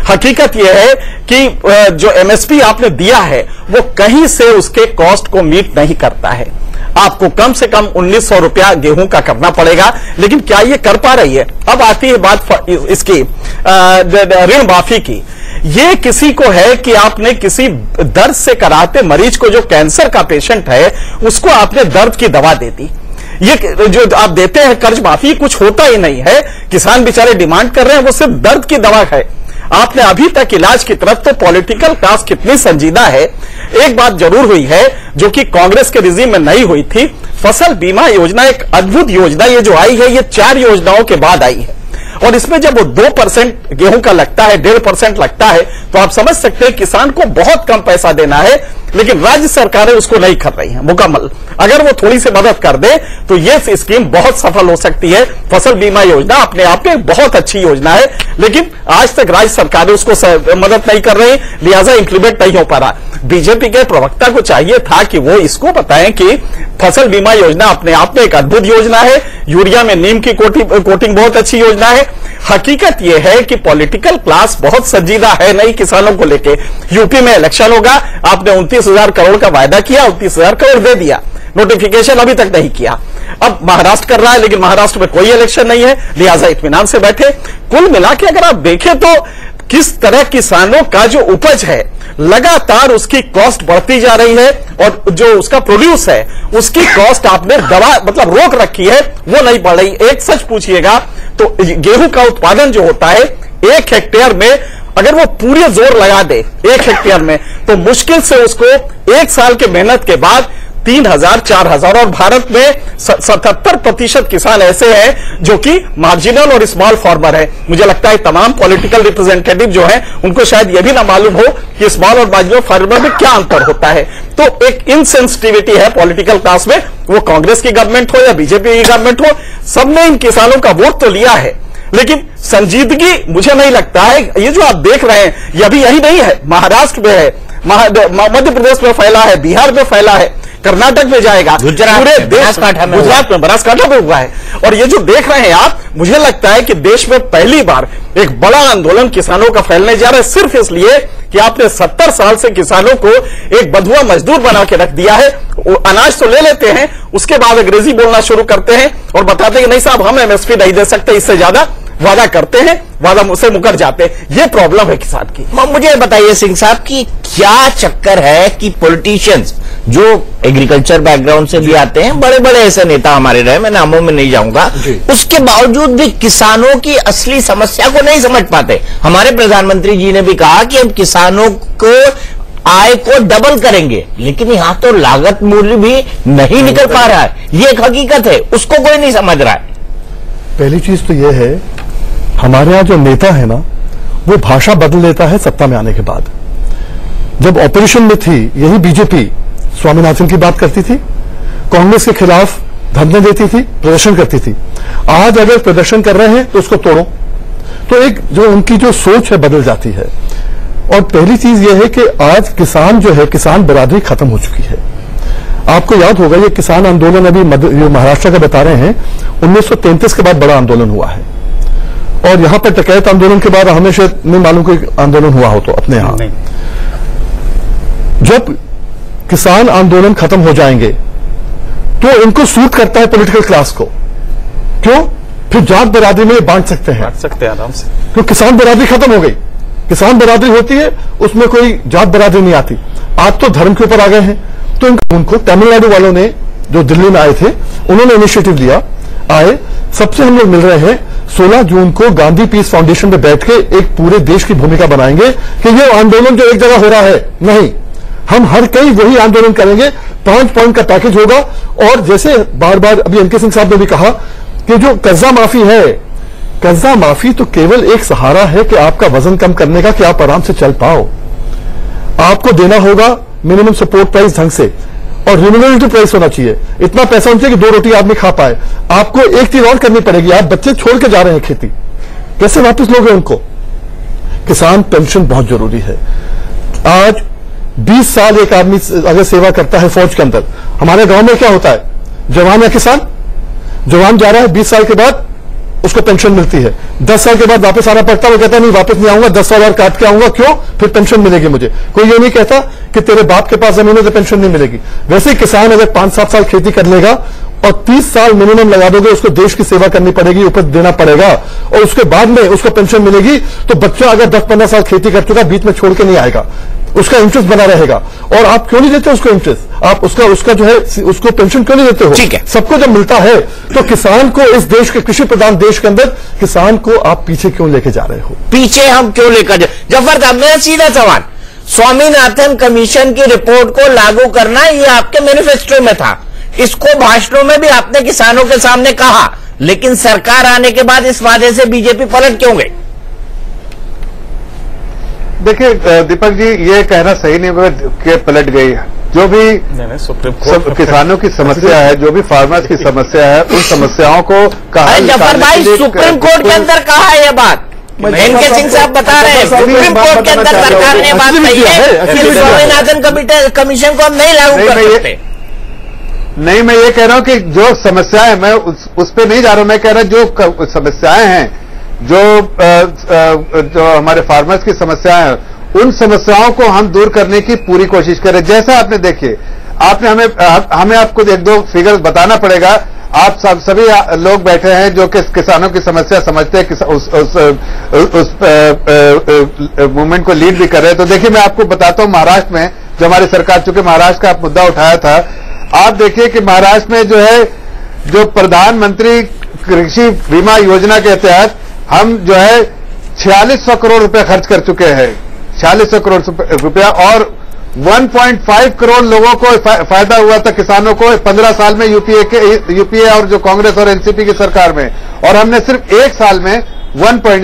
हकीकत यह है कि जो एमएसपी आपने दिया है वो कहीं से उसके कॉस्ट को मीट नहीं करता है। आपको कम से कम 1900 रुपया गेहूं का करना पड़ेगा, लेकिन क्या ये कर पा रही है? अब आती है बात इसकी ऋण माफी की। ये किसी को है कि आपने किसी दर्द से कराते मरीज को, जो कैंसर का पेशेंट है, उसको आपने दर्द की दवा दे दी। ये जो आप देते हैं कर्ज माफी, कुछ होता ही नहीं है, किसान बेचारे डिमांड कर रहे हैं, वो सिर्फ दर्द की दवा है। आपने अभी तक इलाज की तरफ, तो पॉलिटिकल क्लास कितनी संजीदा है। एक बात जरूर हुई है जो कि कांग्रेस के रिजीम में नहीं हुई थी, फसल बीमा योजना एक अद्भुत योजना, ये जो आई है ये 4 योजनाओं के बाद आई है, और इसमें जब वो 2% गेहूं का लगता है, 1.5% लगता है, तो आप समझ सकते हैं किसान को बहुत कम पैसा देना है, लेकिन राज्य सरकारें उसको नहीं कर रही हैं मुकम्मल। अगर वो थोड़ी सी मदद कर दे तो ये स्कीम बहुत सफल हो सकती है। फसल बीमा योजना अपने आप में बहुत अच्छी योजना है, लेकिन आज तक राज्य सरकारें उसको मदद नहीं कर रही, लिहाजा इंप्लीमेंट नहीं हो पा रहा। बीजेपी के प्रवक्ता को चाहिए था कि वो इसको बताएं कि फसल बीमा योजना अपने आप में एक अद्भुत योजना है, यूरिया में नीम की कोटिंग बहुत अच्छी योजना है। हकीकत यह है कि पॉलिटिकल क्लास बहुत संजीदा है नहीं किसानों को लेके। यूपी में इलेक्शन होगा, आपने 29,000 करोड़ का वायदा किया, 29,000 करोड़ दे दिया, नोटिफिकेशन अभी तक नहीं किया। अब महाराष्ट्र कर रहा है, लेकिन महाराष्ट्र में कोई इलेक्शन नहीं है, लिहाजा इत्मीनान से बैठे। कुल मिला के अगर आप देखें तो किस तरह किसानों का जो उपज है लगातार उसकी कॉस्ट बढ़ती जा रही है, और जो उसका प्रोड्यूस है उसकी कॉस्ट आपने मतलब रोक रखी है, वो नहीं बढ़ रही। एक सच पूछिएगा तो गेहूं का उत्पादन जो होता है 1 हेक्टेयर में, अगर वो पूरे जोर लगा दे 1 हेक्टेयर में, तो मुश्किल से उसको 1 साल के मेहनत के बाद 3,000 4,000, और भारत में 77% किसान ऐसे हैं जो कि मार्जिनल और स्मॉल फार्मर है। मुझे लगता है तमाम पॉलिटिकल रिप्रेजेंटेटिव जो हैं उनको शायद यह भी ना मालूम हो कि स्मॉल और मार्जिनल फार्मर में क्या अंतर होता है। तो एक इनसेंसिटिविटी है पॉलिटिकल क्लास में, वो कांग्रेस की गवर्नमेंट हो या बीजेपी की गवर्नमेंट हो, सबने इन किसानों का वोट तो लिया है, लेकिन संजीदगी मुझे नहीं लगता है। ये जो आप देख रहे हैं ये अभी यही नहीं है, महाराष्ट्र में है, मध्य प्रदेश में फैला है, बिहार में फैला है, कर्नाटक में जाएगा, पूरे देश, गुजरात में बनासकांठा में हुआ है। और ये जो देख रहे हैं आप, मुझे लगता है कि देश में पहली बार एक बड़ा आंदोलन किसानों का फैलने जा रहा है, सिर्फ इसलिए कि आपने 70 साल से किसानों को एक बंधुआ मजदूर बना के रख दिया है। अनाज तो ले लेते हैं, उसके बाद अंग्रेजी बोलना शुरू करते हैं और बताते हैं कि नहीं साहब हम एमएसपी नहीं दे सकते, इससे ज्यादा वादा करते हैं, वादा मुझसे मुकर जाते हैं। ये प्रॉब्लम है किसान की। मुझे बताइए सिंह साहब कि क्या चक्कर है कि पॉलिटिशियंस जो एग्रीकल्चर बैकग्राउंड से भी आते हैं, बड़े बड़े ऐसे नेता हमारे रहे, मैं नामों में नहीं जाऊंगा, उसके बावजूद भी किसानों की असली समस्या को नहीं समझ पाते। हमारे प्रधानमंत्री जी ने भी कहा कि हम किसानों को आय को डबल करेंगे, लेकिन यहां तो लागत मूल्य भी नहीं निकल पा रहा है। ये एक हकीकत है, उसको कोई नहीं समझ रहा है। पहली चीज तो यह है, हमारे यहां जो नेता है ना, वो भाषा बदल लेता है सत्ता में आने के बाद। जब ऑपोजिशन में थी यही बीजेपी स्वामीनाथन की बात करती थी, कांग्रेस के खिलाफ धरने देती थी, प्रदर्शन करती थी। आज अगर प्रदर्शन कर रहे हैं तो उसको तोड़ो, तो एक जो उनकी जो सोच है बदल जाती है। और पहली चीज यह है कि आज किसान जो है, किसान बरादरी खत्म हो चुकी है। आपको याद होगा ये किसान आंदोलन अभी महाराष्ट्र का बता रहे हैं, 1933 के बाद बड़ा आंदोलन हुआ है। और यहां पर डकैत आंदोलन के बाद हमें शायद नहीं मालूम कोई आंदोलन हुआ हो तो अपने यहां जब किसान आंदोलन खत्म हो जाएंगे तो इनको सूट करता है पॉलिटिकल क्लास को। क्यों? फिर जात बरादरी में बांट सकते हैं आराम से। तो किसान बरादरी खत्म हो गई। किसान बरादरी होती है उसमें कोई जात बरादरी नहीं आती। आज तो धर्म के ऊपर आ गए हैं। तो उनको तमिलनाडु वालों ने जो दिल्ली में आए थे उन्होंने इनिशिएटिव लिया, आए सबसे हम लोग मिल रहे हैं। 16 जून को गांधी पीस फाउंडेशन में बैठ के एक पूरे देश की भूमिका बनाएंगे कि ये आंदोलन जो एक जगह हो रहा है नहीं, हम हर कहीं वही आंदोलन करेंगे। 5 पॉइंट का पैकेज होगा। और जैसे बार बार अभी एनके सिंह साहब ने भी कहा कि जो कर्जा माफी है, कर्जा माफी तो केवल एक सहारा है कि आपका वजन कम करने का, कि आप आराम से चल पाओ। आपको देना होगा मिनिमम सपोर्ट प्राइस ढंग से और रिम्यूनरेटिव प्राइस होना चाहिए। इतना पैसा होना चाहिए कि 2 रोटी आदमी खा पाए। आपको एक चीज और करनी पड़ेगी, आप बच्चे छोड़ के जा रहे हैं खेती, कैसे वापस लोगे उनको? किसान पेंशन बहुत जरूरी है। आज 20 साल एक आदमी अगर सेवा करता है फौज के अंदर, हमारे गांव में क्या होता है, जवान या किसान, जवान जा रहा है 20 साल के बाद उसको पेंशन मिलती है। 10 साल के बाद वापस आना पड़ता है, वो कहता है नहीं वापस नहीं आऊंगा, 10 साल और काट के आऊंगा। क्यों? फिर पेंशन मिलेगी मुझे। कोई ये नहीं कहता कि तेरे बाप के पास जमीन है तो पेंशन नहीं मिलेगी। वैसे ही किसान अगर 5-7 साल खेती कर लेगा और 30 साल मिनिमम लगा दोगे, उसको देश की सेवा करनी पड़ेगी, उपज देना पड़ेगा और उसके बाद में उसको पेंशन मिलेगी। तो बच्चा अगर 10-15 साल खेती कर चुका, बीच में छोड़ के नहीं आएगा, उसका इंटरेस्ट बना रहेगा। और आप क्यों नहीं देते उसको इंटरेस्ट? आप उसका जो है उसको पेंशन क्यों नहीं देते हो? ठीक है, सबको जब मिलता है तो किसान को, इस देश के कृषि प्रधान देश के अंदर किसान को आप पीछे क्यों लेके जा रहे हो? पीछे हम क्यों लेकर जा? जफर साहब, मेरा सीधा सवाल, स्वामीनाथन कमीशन की रिपोर्ट को लागू करना ये आपके मैनिफेस्टो में था, इसको भाषणों में भी आपने किसानों के सामने कहा, लेकिन सरकार आने के बाद इस वादे से बीजेपी पलट क्यों गई? देखिए दीपक जी, ये कहना सही नहीं कि पलट गई है। जो भी किसानों की समस्या है, जो भी फार्मर्स की समस्या है, उन समस्याओं को कहा जफर भाई, सुप्रीम कोर्ट के अंदर कहा है ये बात, एनके सिंह साहब बता रहे हैं सुप्रीम कोर्ट के अंदर सरकार ने बात कही है कि स्वामीनाथन कमीशन को हम नहीं लागू कर सकते। नहीं, मैं ये कह रहा हूं कि जो समस्याएं, मैं उस पर नहीं जा रहा हूं। मैं कह रहा हूं जो समस्याएं हैं, जो हमारे फार्मर्स की समस्याएं हैं, उन समस्याओं को हम दूर करने की पूरी कोशिश करें। जैसा आपने देखिए, आपने हमें आपको 1-2 फिगर्स बताना पड़ेगा। आप सभी लोग बैठे हैं जो कि किसानों की समस्या समझते हैं, उस मूवमेंट को लीड भी कर रहे हैं। तो देखिए, मैं आपको बताता हूं, महाराष्ट्र में जो हमारी सरकार, चूंकि महाराष्ट्र का आप मुद्दा उठाया था, आप देखिए कि महाराष्ट्र में जो है, जो प्रधानमंत्री कृषि बीमा योजना के तहत हम जो है 4600 करोड़ रुपए खर्च कर चुके हैं, 4600 करोड़ रुपया, और 1.5 करोड़ लोगों को फायदा हुआ था, किसानों को 15 साल में यूपीए और जो कांग्रेस और एनसीपी की सरकार में। और हमने सिर्फ 1 साल में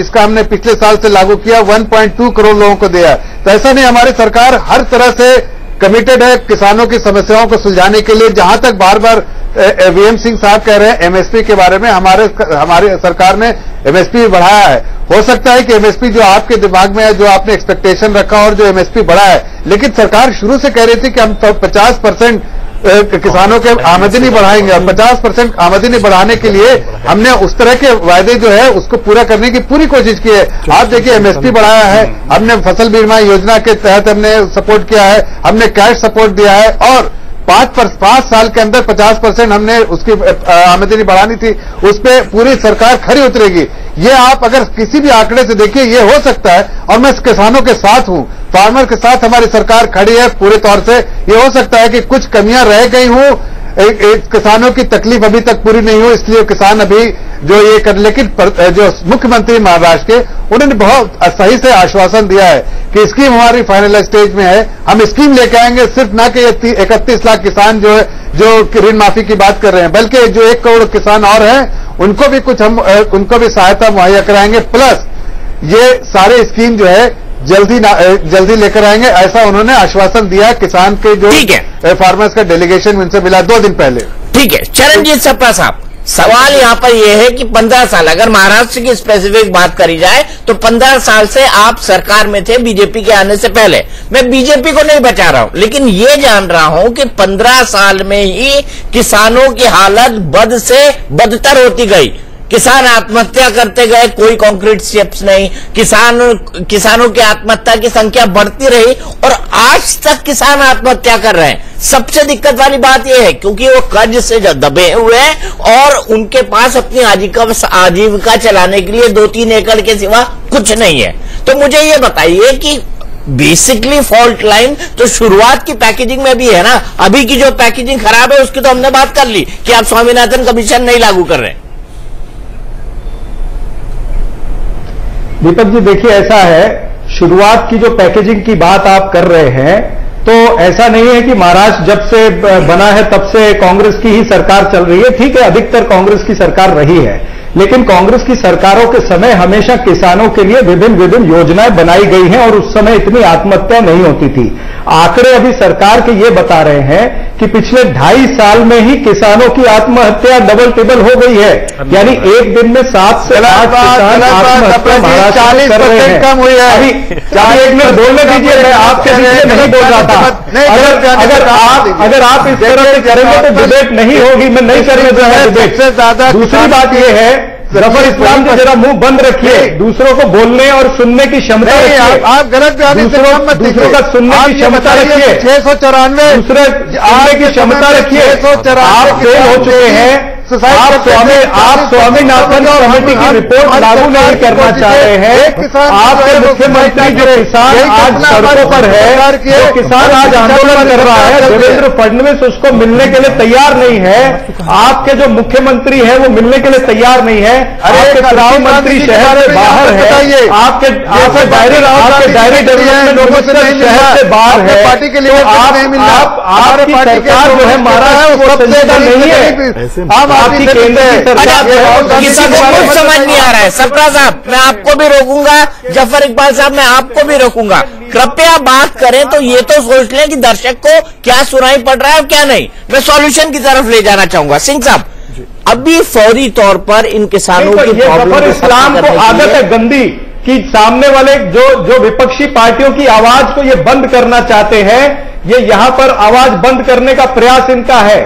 इसका हमने पिछले साल से लागू किया, 1.2 करोड़ लोगों को दिया। तो ऐसा नहीं, हमारी सरकार हर तरह से कमिटेड है किसानों की समस्याओं को सुलझाने के लिए। जहां तक बार बार वीएम सिंह साहब कह रहे हैं एमएसपी के बारे में, हमारी सरकार ने एमएसपी बढ़ाया है। हो सकता है कि एमएसपी जो आपके दिमाग में है, जो आपने एक्सपेक्टेशन रखा और जो एमएसपी बढ़ा है, लेकिन सरकार शुरू से कह रही थी कि हम 50% किसानों के आमदनी बढ़ाएंगे, और 50% आमदनी बढ़ाने के लिए हमने उस तरह के वायदे जो है उसको पूरा करने की पूरी कोशिश की है। आप देखिए, एमएसपी बढ़ाया है, हमने फसल बीमा योजना के तहत हमने सपोर्ट किया है, हमने कैश सपोर्ट दिया है, और 5 साल के अंदर 50% हमने उसकी आमदनी बढ़ानी थी, उस पर पूरी सरकार खरी उतरेगी। ये आप अगर किसी भी आंकड़े से देखिए, ये हो सकता है। और मैं किसानों के साथ हूं, फार्मर के साथ हमारी सरकार खड़ी है पूरे तौर से। ये हो सकता है कि कुछ कमियां रह गई हों, किसानों की तकलीफ अभी तक पूरी नहीं हो, इसलिए किसान अभी जो ये कर, लेकिन जो मुख्यमंत्री महाराष्ट्र के, उन्होंने बहुत सही से आश्वासन दिया है कि स्कीम हमारी फाइनल स्टेज में है, हम स्कीम लेके आएंगे। सिर्फ ना कि 31 लाख किसान जो है, जो ऋण माफी की बात कर रहे हैं, बल्कि जो 1 करोड़ किसान और हैं, उनको भी कुछ हम उनको भी सहायता मुहैया कराएंगे। प्लस ये सारे स्कीम जो है जल्दी लेकर आएंगे, ऐसा उन्होंने आश्वासन दिया किसान के जो फार्मर्स का डेलीगेशन उनसे मिला 2 दिन पहले। ठीक है, चरणजीत सप्पा साहब, सवाल यहां पर यह है कि 15 साल, अगर महाराष्ट्र की स्पेसिफिक बात करी जाए तो 15 साल से आप सरकार में थे बीजेपी के आने से पहले। मैं बीजेपी को नहीं बचा रहा हूं, लेकिन ये जान रहा हूं कि 15 साल में ही किसानों की हालत बद से बदतर होती गई। किसान आत्महत्या करते गए, कोई कॉन्क्रीट स्टेप्स नहीं, किसानों की आत्महत्या की संख्या बढ़ती रही और आज तक किसान आत्महत्या कर रहे हैं। सबसे दिक्कत वाली बात यह है क्योंकि वो कर्ज से दबे हुए हैं और उनके पास अपनी आजीविका चलाने के लिए 2-3 एकड़ के सिवा कुछ नहीं है। तो मुझे ये बताइए कि बेसिकली फॉल्ट लाइन तो शुरुआत की पैकेजिंग में भी है ना। अभी की जो पैकेजिंग खराब है उसकी तो हमने बात कर ली कि आप स्वामीनाथन कमीशन नहीं लागू कर रहे। दीपक जी देखिए, ऐसा है, शुरुआत की जो पैकेजिंग की बात आप कर रहे हैं तो ऐसा नहीं है कि महाराष्ट्र जब से बना है तब से कांग्रेस की ही सरकार चल रही है। ठीक है, अधिकतर कांग्रेस की सरकार रही है, लेकिन कांग्रेस की सरकारों के समय हमेशा किसानों के लिए विभिन्न योजनाएं बनाई गई हैं और उस समय इतनी आत्महत्या नहीं होती थी। आंकड़े अभी सरकार के ये बता रहे हैं कि पिछले 2.5 साल में ही किसानों की आत्महत्या डबल टिबल हो गई है, यानी एक दिन में 7 से 8 किसान आत्महत्या महाराष्ट्र कर रहे हैं। कम हुई है। अभी 1 मिनट बोलने दीजिए, मैं आपके बीच में नहीं बोल रहा था। अगर आप इस तरह से करेंगे तो डिबेट नहीं होगी, मैं नहीं करने दूंगा डिबेट। दूसरी बात यह है, जफर इस्लाम के जरा मुंह बंद रखिए, दूसरों को बोलने और सुनने की क्षमता रखिए। आप गलत दूसरों का सुनने की क्षमता रखिए। 694 दूसरे सुनने की क्षमता रखिए। आप फेल हो चुके हैं। आप स्वामीनाथन कमेटी की रिपोर्ट लागू नहीं करना चाह रहे हैं। आपके मुख्यमंत्री जो किसान आज सड़कों पर है, जो किसान आज आंदोलन कर रहा है, देवेंद्र फडणवीस उसको मिलने के लिए तैयार नहीं है। आपके जो मुख्यमंत्री है वो मिलने के लिए तैयार नहीं है। आपके कृषि मंत्री शहर से बाहर है। आपके डायरी डेवलपमेंट मिनिस्टर शहर से बाहर है। पार्टी के लिए आपकी सरकार जो है महाराष्ट्र वो संजीदा नहीं है। आपकी केंद्र की सरकार किसी को कुछ समझ नहीं आ रहा है। सरफराज साहब, मैं आपको भी रोकूंगा, जफर इकबाल साहब मैं आपको भी रोकूंगा। कृपया बात करें तो ये तो सोच लें कि दर्शक को क्या सुनाई पड़ रहा है और क्या नहीं। मैं सॉल्यूशन की तरफ ले जाना चाहूंगा। सिंह साहब, अभी फौरी तौर पर इन किसानों की जफर इस्लाम को आदत है गंदी कि सामने वाले जो विपक्षी पार्टियों की आवाज को ये बंद करना चाहते हैं, ये यहां पर आवाज बंद करने का प्रयास इनका है।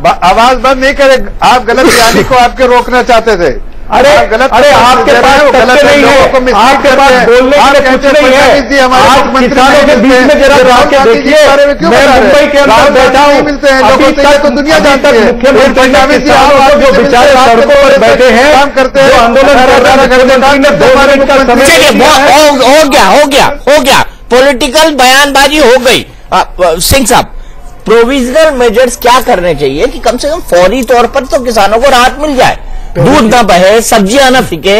आवाज बंद नहीं करे, आप गलत बयानी को आपके रोकना चाहते थे। अरे आपके पास गलत नहीं है, आपके पास बोलने के लिए कुछ नहीं है। आज किसानों के बीच में जरा जाके देखिए, मैं मुंबई के अंदर बैठा हूँ, अभी तक दुनिया जानता है मुख्यमंत्री ने किसानों को जो बेचारे सड़कों पर बैठे हैं, जो आंदोलन कर रहे हैं, मुख्यमंत्री ने 2 मिनट का समय हो गया पॉलिटिकल बयानबाजी हो गई। सिंह साहब, प्रोविजनल मेजर्स क्या करने चाहिए कि कम से कम फौरी तौर पर तो किसानों को राहत मिल जाए, दूध ना बहे, सब्जियां ना फिके,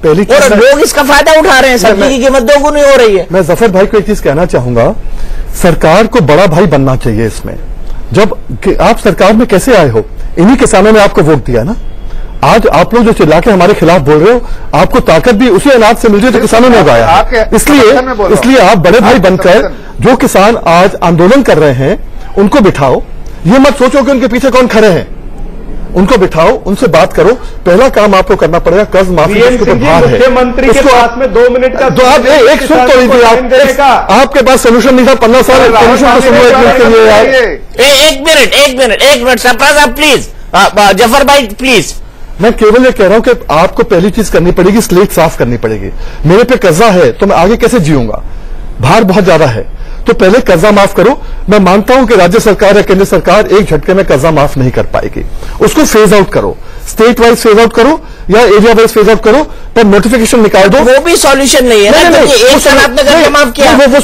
और लोग इसका फायदा उठा रहे हैं। सब्जी की कीमत 2 गुनी हो रही है। मैं जफर भाई को एक चीज कहना चाहूंगा, सरकार को बड़ा भाई बनना चाहिए इसमें। जब आप सरकार में कैसे आए हो, इन्हीं किसानों ने आपको वोट दिया ना। आज आप लोग जो चिल्ला के हमारे खिलाफ बोल रहे हो, आपको ताकत भी उसी अनाज से मिल रही है जो किसानों ने उगाया। इसलिए आप बड़े भाई बनकर जो किसान आज आंदोलन कर रहे हैं उनको बिठाओ। ये मत सोचो कि उनके पीछे कौन खड़े हैं, उनको बिठाओ, उनसे बात करो। पहला काम आपको करना पड़ेगा कर्ज माफी के भार है। मुख्यमंत्री के पास में 2 मिनट का तो आप एक सुन तो लीजिए, आपके पास सोल्यूशन नहीं था 15 साल सोल्यूशन को सुनो एक मिनट सरफराज साहब प्लीज, जफर भाई प्लीज। मैं केवल ये कह रहा हूं कि आपको पहली चीज करनी पड़ेगी, स्लेट साफ करनी पड़ेगी। मेरे पे कर्जा है तो मैं आगे कैसे जीऊंगा, भार बहुत ज्यादा है, तो पहले कर्जा माफ करो। मैं मानता हूं कि राज्य सरकार या केंद्र सरकार एक झटके में कर्जा माफ नहीं कर पाएगी, उसको फेज आउट करो, स्टेट वाइज फेज आउट करो या एरिया वाइज फेज आउट करो, पर नोटिफिकेशन निकाल दो। वो भी सॉल्यूशन नहीं है ना, एक साल आपने कर्जा माफ किया, वो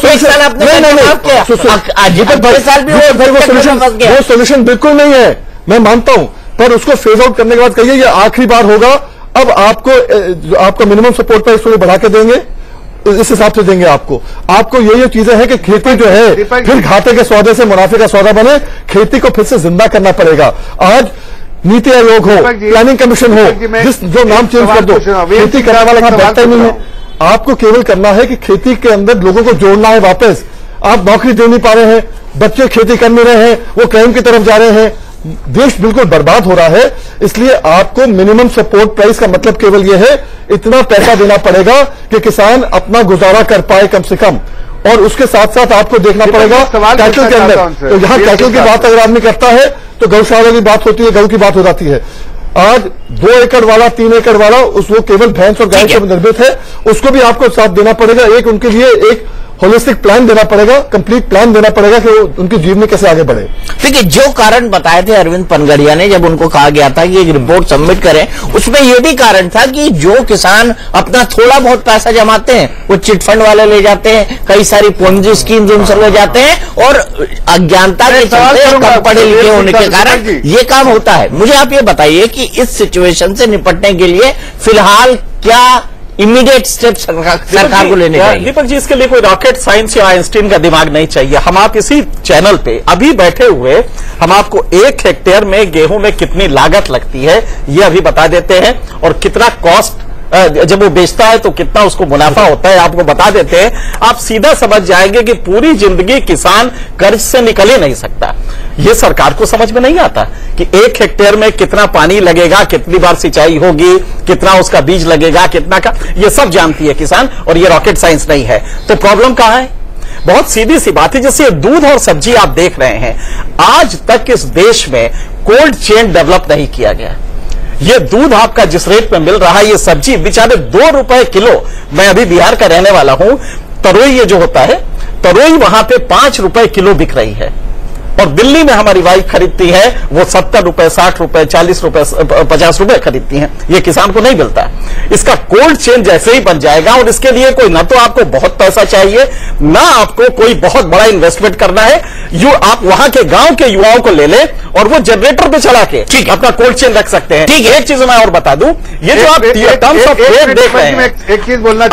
सोल्यूशन बिल्कुल नहीं है, मैं मानता हूं, पर उसको फेज आउट करने के बाद कहिए ये आखिरी बार होगा। अब आपको मिनिमम सपोर्ट प्राइस थोड़ी बढ़ा के देंगे, इस हिसाब से देंगे आपको ये चीजें हैं कि खेती जो है फिर घाटे के सौदे से मुनाफे का सौदा बने, खेती को फिर से जिंदा करना पड़ेगा। आज नीति आयोग हो, प्लानिंग कमीशन हो, जो नाम चेंज कर दो, खेती कराने वाला काम बैठता ही नहीं है। आपको केवल करना है कि खेती के अंदर लोगों को जोड़ना है वापस। आप नौकरी दे नहीं पा रहे हैं, बच्चे खेती कर नहीं रहे हैं, वो क्राइम की तरफ जा रहे हैं, देश बिल्कुल बर्बाद हो रहा है। इसलिए आपको मिनिमम सपोर्ट प्राइस का मतलब केवल यह है, इतना पैसा देना पड़ेगा कि किसान अपना गुजारा कर पाए कम से कम, और उसके साथ साथ आपको देखना पड़ेगा कैटल के अंदर। तो यहां कैटल की बात अगर आदमी करता है तो गौशाला की बात होती है, गौ की बात हो जाती है। आज 2 एकड़ वाला 3 एकड़ वाला वो केवल भैंस और गाय से निर्मित है, उसको भी आपको साथ देना पड़ेगा। एक उनके लिए एक होलिस्टिक प्लान देना पड़ेगा, कंप्लीट प्लान देना पड़ेगा कि वो उनकी जीवनी कैसे आगे बढ़े। देखिए, जो कारण बताए थे अरविंद पनगड़िया ने, जब उनको कहा गया था कि एक रिपोर्ट सबमिट करें, उसमें यह भी कारण था कि जो किसान अपना थोड़ा बहुत पैसा जमाते हैं वो चिटफंड वाले ले जाते हैं, कई सारी पोंजी स्कीम उनसे ले जाते हैं और अज्ञानता के चलते, कम पढ़े लिखे होने के कारण ये काम होता है। मुझे आप ये बताइए कि इस सिचुएशन से निपटने के लिए फिलहाल क्या इमीडिएट स्टेप सरकार को लेने चाहिए? दीपक जी, इसके लिए कोई रॉकेट साइंस या आइंस्टीन का दिमाग नहीं चाहिए। हम आप इसी चैनल पे अभी बैठे हुए हम आपको 1 हेक्टेयर में गेहूं में कितनी लागत लगती है ये अभी बता देते हैं, और कितना कॉस्ट जब वो बेचता है तो कितना उसको मुनाफा होता है आपको बता देते हैं। आप सीधा समझ जाएंगे कि पूरी जिंदगी किसान कर्ज से निकल ही नहीं सकता। ये सरकार को समझ में नहीं आता कि 1 हेक्टेयर में कितना पानी लगेगा, कितनी बार सिंचाई होगी, कितना उसका बीज लगेगा, कितना का, ये सब जानती है किसान, और ये रॉकेट साइंस नहीं है। तो प्रॉब्लम कहां है? बहुत सीधी सी बात है। जैसे दूध और सब्जी आप देख रहे हैं, आज तक इस देश में कोल्ड चेन डेवलप नहीं किया गया। ये दूध आपका जिस रेट पे मिल रहा है, ये सब्जी बेचारे 2 रुपए किलो, मैं अभी बिहार का रहने वाला हूं, तरोई ये जो होता है, तरोई वहां पे 5 रुपए किलो बिक रही है, और दिल्ली में हमारी वाइफ खरीदती है वो 70 रुपए, 60 रुपए, 40 रुपए, 50 रुपए खरीदती है। ये किसान को नहीं मिलता। इसका कोल्ड चेन जैसे ही बन जाएगा, और इसके लिए कोई ना तो आपको बहुत पैसा चाहिए, ना आपको कोई बहुत बड़ा इन्वेस्टमेंट करना है। आप वहां के गांव के युवाओं को ले ले और वो जनरेटर पे चला के अपना कोल्ड चेन रख सकते हैं। ठीक है, एक चीज मैं और बता दूं, ये जो आप टर्म्स ऑफ ट्रेड देख रहे हैं, एक चीज बोलना,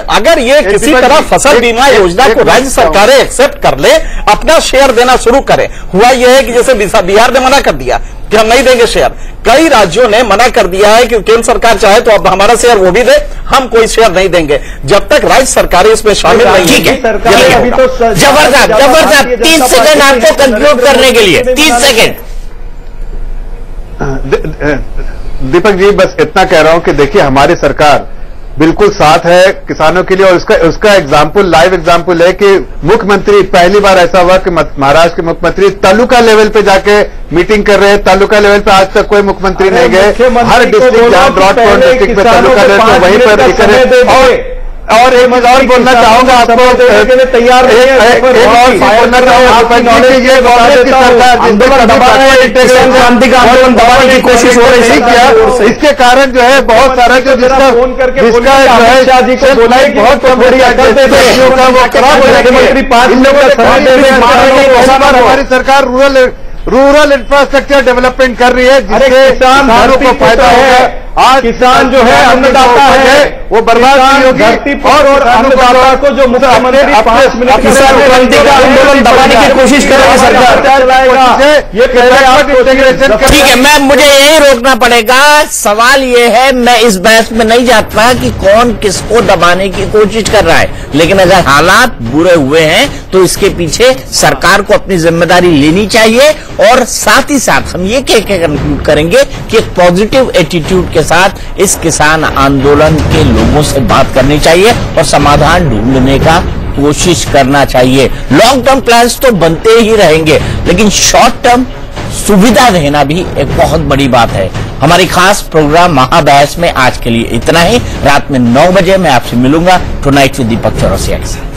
अगर ये किसी तरह फसल बीमा योजना को राज्य सरकारें एक्सेप्ट कर ले, अपना शेयर देना शुरू करें। हुआ यह है कि जैसे बिहार ने मना कर दिया कि हम नहीं देंगे शेयर, कई राज्यों ने मना कर दिया है कि केंद्र सरकार चाहे तो अब हमारा शेयर वो भी दे, हम कोई शेयर नहीं देंगे। जब तक राज्य सरकारें इसमें शामिल नहीं है। जबरदस्त 30 सेकंड आपको कंक्लूड करने के लिए, 30 सेकंड। दीपक जी, बस इतना कह रहा हूं कि देखिए, हमारी सरकार बिल्कुल साथ है किसानों के लिए, और उसका एग्जाम्पल, लाइव एग्जाम्पल है कि मुख्यमंत्री, पहली बार ऐसा हुआ कि महाराष्ट्र के मुख्यमंत्री तालुका लेवल पे जाके मीटिंग कर रहे हैं। तालुका लेवल पे आज तक कोई मुख्यमंत्री नहीं गए। हर डिस्ट्रिक्ट, जहां ड्रॉट प्रोन डिस्ट्रिक्ट पे तालुका लेवल पे वहीं पर और एक चीज और बोलना चाहूंगा आपको, तैयार बोलना चाहूंगा, ये कांग्रेस की सरकार क्रांति का आंदोलन दबाने की कोशिश हो रही है, इसके कारण जो है बहुत सारा जो जिसका जो है बहुत बड़ी का वो खराब हो जाएगी। हमारी सरकार रूरल इंफ्रास्ट्रक्चर डेवलपमेंट कर रही है, जिससे किसानों को फायदा होगा। आज किसान जो है अन्नदाता है, वो बर्बाद नहीं होगी, और अन्नदाता को जो मुख्यमंत्री 5 मिनट क्रांति का आंदोलन दबाने की कोशिश करेगी सरकार, ठीक है, मुझे यही रोकना पड़ेगा। सवाल ये है, मैं इस बहस में नहीं जाता कि कौन किसको दबाने की कोशिश कर रहा है, लेकिन अगर हालात बुरे हुए हैं तो इसके पीछे सरकार को अपनी जिम्मेदारी लेनी चाहिए, और साथ ही साथ हम ये कह के कंक्लूड करेंगे कि एक पॉजिटिव एटीट्यूड के साथ इस किसान आंदोलन के लोगों से बात करनी चाहिए और समाधान ढूंढने का कोशिश करना चाहिए। लॉन्ग टर्म प्लान्स तो बनते ही रहेंगे, लेकिन शॉर्ट टर्म सुविधा देना भी एक बहुत बड़ी बात है। हमारी खास प्रोग्राम महाबहस में आज के लिए इतना ही। रात में 9 बजे मैं आपसे मिलूंगा टुनाइट विद दीपक चौरसिया के साथ।